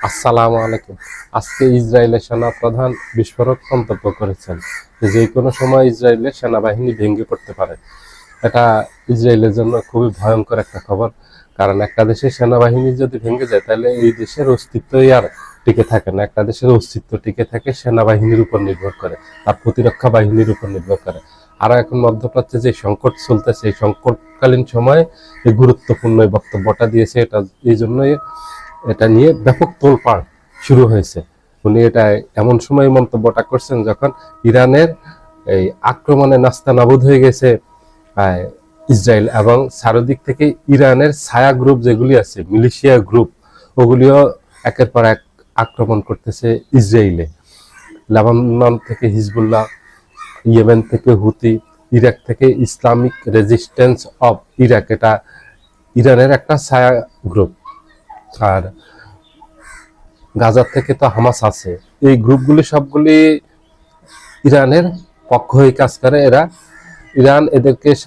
আসসালামু আলাইকুম। আজকে ইসরায়েলের সেনা প্রধান বিস্ফোরক মন্তব্য করেছেন যে কোনো সময় ইসরায়েলের সেনাবাহিনী ভেঙে পড়তে পারে। এটা ইসরায়েলের জন্য খুবই ভয়ঙ্কর একটা খবর, কারণ একটা দেশের সেনাবাহিনী যদি ভেঙে যায় তাহলে এই দেশের অস্তিত্বই আর টিকে থাকে না। একটা দেশের অস্তিত্ব টিকে থাকে সেনাবাহিনীর উপর নির্ভর করে, তার প্রতিরক্ষা বাহিনীর উপর নির্ভর করে। আর এখন মধ্যপ্রাচ্যে যে সংকট চলতেছে, এই সংকটকালীন সময়ে এই গুরুত্বপূর্ণ এই বক্তব্যটা দিয়েছে। এটা এই জন্যই এটা নিয়ে ব্যাপক তোলপাড় শুরু হয়েছে। উনি এটা এমন সময় মন্তব্যটা করছেন যখন ইরানের এই আক্রমণে নাস্তানাবুদ হয়ে গেছে ইসরায়েল, এবং চারদিক থেকে ইরানের ছায়া গ্রুপ যেগুলি আছে, মিলিশিয়া গ্রুপ, ওগুলিও একের পর এক আক্রমণ করতেছে ইসরায়েলে। লেবানন থেকে হিজবুল্লাহ, ইয়েমেন থেকে হুতি, ইরাক থেকে ইসলামিক রেজিস্ট্যান্স অফ ইরাক, এটা ইরানের একটা ছায়া গ্রুপ। আর গাজার থেকে তো হামাস আছে। এই গ্রুপগুলি সবগুলি ইরানের পক্ষ হয়ে কাজ করে। ইরান এদেরকে